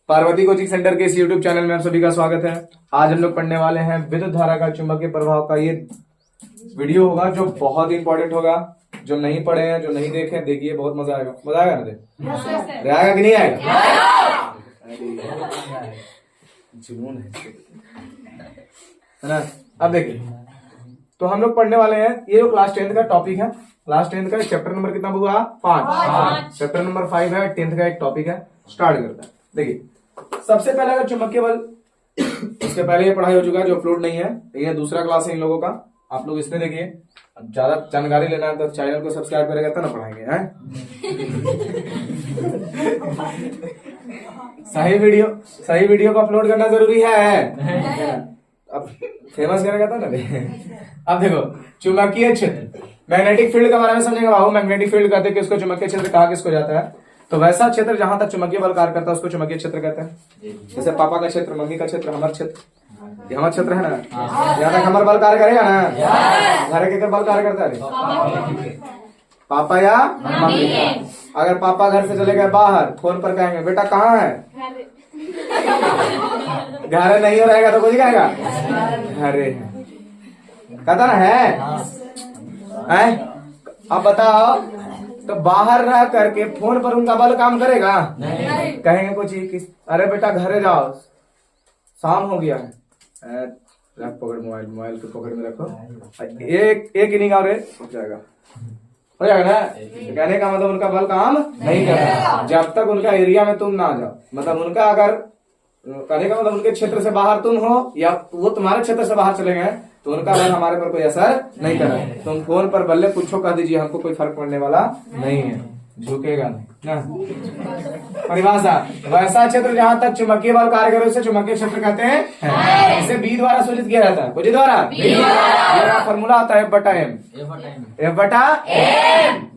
Parvati coaching centre के इस YouTube channel में आप सभी का स्वागत है। आज हम लोग पढ़ने वाले हैं विद्युत धारा का चुंबकीय प्रभाव का ये वीडियो होगा जो बहुत इंपॉर्टेंट होगा। जो नहीं पढ़े हैं, जो नहीं देखे, देखिए बहुत मजा आएगा। मजा आएगा ना? आएगा कि नहीं आएगा? जुनून है ना। अब देखिए, तो हम लोग पढ़ने वाले हैं ये जो क्लास 10th का टॉपिक है। क्लास 10th का चैप्टर नंबर कितना हुआ? 5। चैप्टर नंबर 5 है, 10th का एक टॉपिक है। स्टार्ट करता है। देखिए, सबसे पहले अगर चुंबकीय बल, इसके पहले ये पढ़ाई हो चुका है जो अपलोड नहीं है। ये दूसरा क्लास है इन लोगों का। आप लोग इसमें देखिए, ज्यादा जानकारी लेना है तो चैनल को सब्सक्राइब करेगा तो ना पढ़ाएंगे हैं। सही वीडियो को अपलोड करना जरूरी है। अब फेमस करेगा तो ना। अब देखो, चुंबकीय क्षेत्र, मैग्नेटिक फील्ड के बारे में समझेंगे बाबू। मैग्नेटिक फील्ड कहते हैं किसको? चुंबकीय क्षेत्र कहा किसको जाता है? तो वैसा क्षेत्र जहां तक चुंबकीय बल कार्य करता है उसको चुंबकीय क्षेत्र कहते हैं। जैसे पापा का क्षेत्र, मम्मी का क्षेत्र, हमारा क्षेत्र, ये हमारा क्षेत्र है ना। यहाँ तक हमारा बल कार्य करेगा ना। घर के बल कार्य करता है पापा या मम्मी। अगर पापा घर से चले गए बाहर, फोन पर कहेंगे बेटा कहाँ है? घर नहीं रहेगा तो कुछ कहेगा अरे कहता ना है। अब बताओ, तो बाहर रह करके फोन पर उनका बल काम करेगा? नहीं। कहेंगे कुछ ही, अरे बेटा घरे जाओ, शाम हो गया है। रख पकड़, मोबाइल के पकड़ में रखो। एक इनिंग और हो जाएगा ना। कहने का मतलब उनका बल काम नहीं कर रहा जब तक उनका एरिया में तुम ना आ जाओ। मतलब उनका अगर कहने का मतलब उनके क्षेत्र से बाहर तुम हो या वो तुम्हारे क्षेत्र से बाहर चले गए तो उनका बल हमारे पर कोई असर नहीं कर रहा है। तुम फोन पर बल्ले कुछो कह दीजिए, हमको कोई फर्क पड़ने वाला नहीं है, झुकेगा नहीं ना। परिभाषा, वैसा क्षेत्र जहां तक चुंबकीय बल कार्य करे उसे चुंबकीय क्षेत्र कहते हैं। इसे बी द्वारा सूचित किया जाता है। कुछ द्वारा ये फॉर्मूला आता है F बटा M।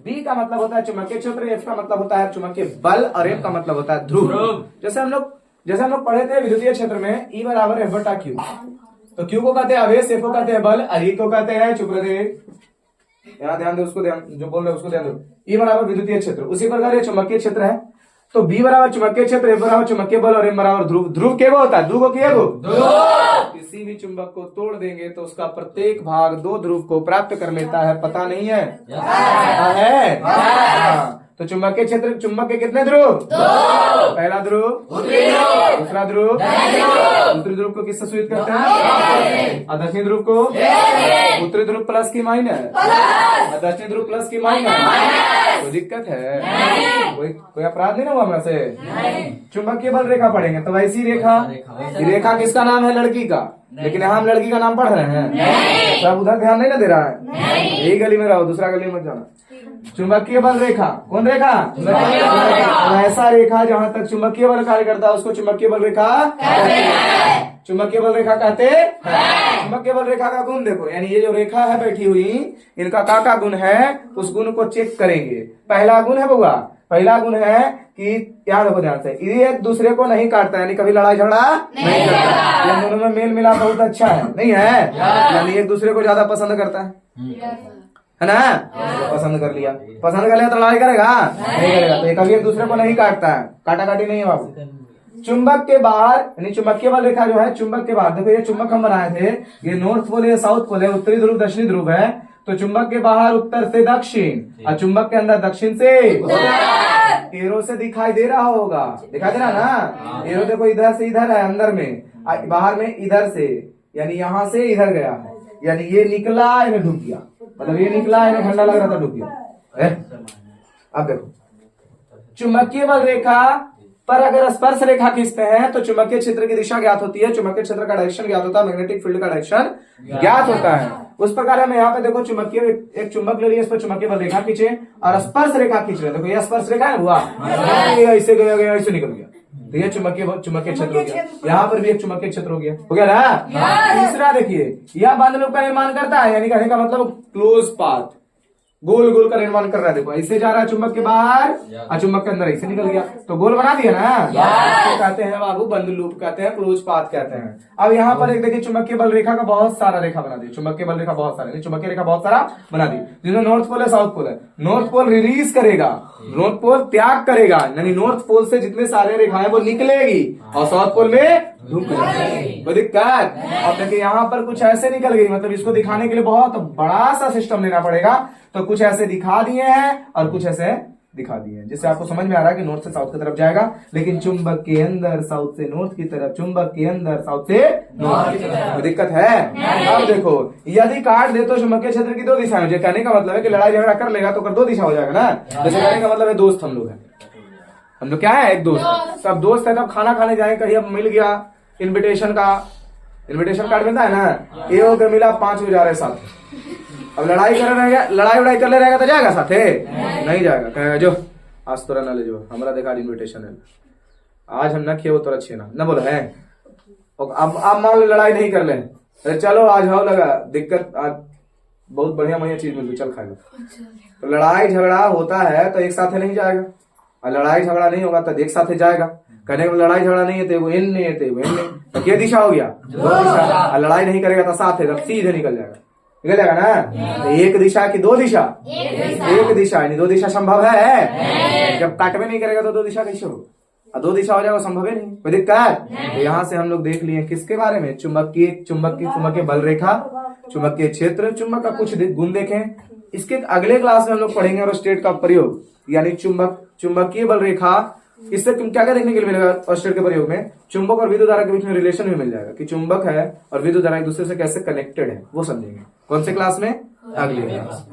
बी का मतलब होता है चुंबकीय क्षेत्र, एफ का मतलब होता है चुंबकीय बल और एम का मतलब होता है ध्रुव। जैसे हम लोग पढ़े थे विद्युतीय क्षेत्र में E बराबर F बटा Q। तो Q को कहते हैं आवेश, F को कहते हैं बल, और E को कहते हैं, चुप रहे, यहाँ ध्यान दो, उसको ध्यान, जो बोल रहे उसको ध्यान दो। E बराबर विद्युतीय क्षेत्र, उसी प्रकार ये चुंबकीय क्षेत्र है। तो B बराबर चुंबकीय क्षेत्र, F बराबर चुंबकीय बल और M बराबर ध्रुव। ध्रुव केगो होता है? दो किसी भी चुंबक को तोड़ देंगे तो उसका प्रत्येक भाग दो ध्रुव को प्राप्त कर लेता है। पता नहीं है? हाँ। तो चुंबकीय क्षेत्र, चुंबक के कितने ध्रुव? पहला ध्रुव, दूसरा ध्रुव, उत्तरी ध्रुव को किससे सूचित करते हैं? और दक्षिणी ध्रुव को? उत्तरी ध्रुव प्लस की माइनस, दक्षिणी ध्रुव प्लस की माइनस। कोई दिक्कत है? कोई अपराध नहीं ना हुआ हमरा से? चुंबकीय बल रेखा पढ़ेंगे तो वैसी रेखा किसका नाम है? लड़की का। लेकिन यहाँ हम लड़की का नाम पढ़ रहे हैं, सब उधर ध्यान नहीं ना दे रहा है। यही गली में रहो, दूसरा गली में मत जाना। चुंबकीय बल रेखा, कौन रेखा? ऐसा रेखा जहां तक चुंबकीय बल कार्य करता है उसको चुंबकीय बल रेखा कहते हैं। चुंबकीय बल रेखा कहते हैं। चुंबकीय बल रेखा का गुण देखो, यानी ये जो रेखा है बैठी हुई, इनका का गुण है उस गुण को चेक करेंगे। पहला गुण है बउआ, पहला गुण है कि याद रखो ध्यान से, ये एक दूसरे को नहीं काटता, यानी कभी लड़ाई झगड़ा नहीं करता। इन दोनों में मेल मिलाप बहुत अच्छा है, नहीं है? यानी एक दूसरे को ज्यादा पसंद करता है ना। पसंद कर लिया तो लड़ाई करेगा नहीं करेगा। तो ये कभी एक दूसरे को नहीं काटता है, काटा काटी नहीं है बाबू। चुंबक के बाहर, यानी चुंबकीय बल रेखा जो है चुंबक के बाहर, देखो ये चुंबक हम बनाए थे, ये नॉर्थ पोल है, साउथ पोल है, उत्तरी ध्रुव दक्षिणी ध्रुव है। तो चुंबक के बाहर उत्तर से दक्षिण और चुंबक के अंदर दक्षिण से एरो से दिखाई दे रहा होगा, दिखाई दे रहा ना। एरो देखो इधर से इधर है अंदर में, बाहर में इधर से, यानी यहाँ से इधर गया है, यानी ये निकला इन्हें डूब गया। मतलब ये निकला इन्हें ठंडा लग रहा था, डूब गया। अब देखो, चुंबकीय बल रेखा पर अगर स्पर्श रेखा खींचते हैं तो चुंबकीय क्षेत्र की दिशा ज्ञात होती है, चुंबकीय क्षेत्र का डायरेक्शन ज्ञात होता है, मैग्नेटिक फील्ड का डायरेक्शन ज्ञात होता है। उस प्रकार हम यहाँ पे देखो चुंबकीय, एक चुंबक ले लिए, इस पर चुंबकीय बल रेखा खींचे और स्पर्श रेखा खींच रहे। देखो ये स्पर्श रेखा है, हुआ ऐसे गया, ऐसे निकल गया, तो ये चुंबकीय क्षेत्र हो गया। यहाँ पर भी एक चुंबकीय क्षेत्र हो गया ना। तीसरा देखिए, यह बंद लूप का निर्माण करता है, यानी कहने का मतलब क्लोज पाथ। गोल गोल का निर्माण कर रहा है। देखो ऐसे जा रहा है चुंबक के बाहर और चुंबक के अंदर ऐसे निकल गया, तो गोल बना दिया ना। तो कहते हैं बाबू बंद लूप कहते हैं, क्लोज पाथ कहते हैं। अब यहाँ पर एक देखिए चुंबकीय बल रेखा का बहुत सारा रेखा बना दी, चुंबकीय बल रेखा बहुत सारे, चुंबकीय रेखा बहुत सारा बना दी। जिसमें नॉर्थ पोल है साउथ पोल है, नॉर्थ पोल रिलीज करेगा, नॉर्थ पोल त्याग करेगा, यानी नॉर्थ पोल से जितने सारे रेखाएं वो निकलेगी और साउथ पोल में धूप जाएगी। कोई दिक्कत? अब देखिए यहाँ पर कुछ ऐसे निकल गई, मतलब इसको दिखाने के लिए बहुत बड़ा सा सिस्टम लेना पड़ेगा। तो कुछ ऐसे दिखा दिए हैं और कुछ ऐसे दिखा दिए हैं, जिससे आपको समझ में आ रहा है कि नॉर्थ से साउथ की तरफ जाएगा, लेकिन चुंबक के अंदर साउथ से नॉर्थ की तरफ, चुंबक के अंदर साउथ से नॉर्थ की तरफ। कोई दिक्कत है? अब देखो यदि काट दे तो चुंबकीय क्षेत्र की दो दिशाएं, जो कहने का मतलब है कि लड़ाई झगड़ा कर लेगा तो कर दो दिशा हो जाएगा ना। जैसे कहने का मतलब है दोस्त हम लोग हैं, हम लोग क्या है एक दोस्त, सब दोस्त है, तब खाना खाने जाए, कहीं अब मिल गया इन्विटेशन कार्ड मिलता है ना, ये हो मिला 5 बजे जा रहे साथ। अब लड़ाई उड़ाई कर ले रहेगा तो जाएगा साथे? नहीं जाएगा, कहेगा जो आज तोरा न ले जो हमारा देखा इन्विटेशन है, आज हम न किए वो तोरा छे ना बोला है। अब मान लो लड़ाई नहीं कर ले, अरे चलो आज हो लगा दिक्कत, आज बहुत बढ़िया चीज मिल चल खाएगा। तो लड़ाई झगड़ा होता है तो एक साथ नहीं जाएगा, और लड़ाई झगड़ा नहीं होगा तो एक साथ जाएगा। कहने को लड़ाई झगड़ा नहीं है वो इन नहीं है वो इन नहीं, तो क्या दिशा हो गया? दो दिशा। और लड़ाई नहीं करेगा तो साथ है, तब सीधे निकल जाएगा ना। तो एक दिशा की दो दिशा, एक दिशा यानी दो दिशा संभव है। जब काटवे नहीं करेगा तो दो दिशा कैसे हो? और दो दिशा हो जाएगा संभव है नहीं, कोई दिक्कत? तो यहाँ से हम लोग देख लिए किसके बारे में, चुंबकीय बल रेखा, चुंबकीय क्षेत्र, चुंबक का कुछ गुण देखें। इसके अगले क्लास में हम लोग पढ़ेंगे और स्टेट का प्रयोग, यानी चुंबकीय बल रेखा, इससे तुम क्या क्या देखने के लिए मिलेगा? और स्टेट के प्रयोग में चुंबक और विद्युत धारा के बीच में रिलेशन भी मिल जाएगा, कि चुंबक है और विद्युत धारा एक दूसरे से कैसे कनेक्टेड है, वो समझेंगे। कौन से क्लास में? अगली क्लास।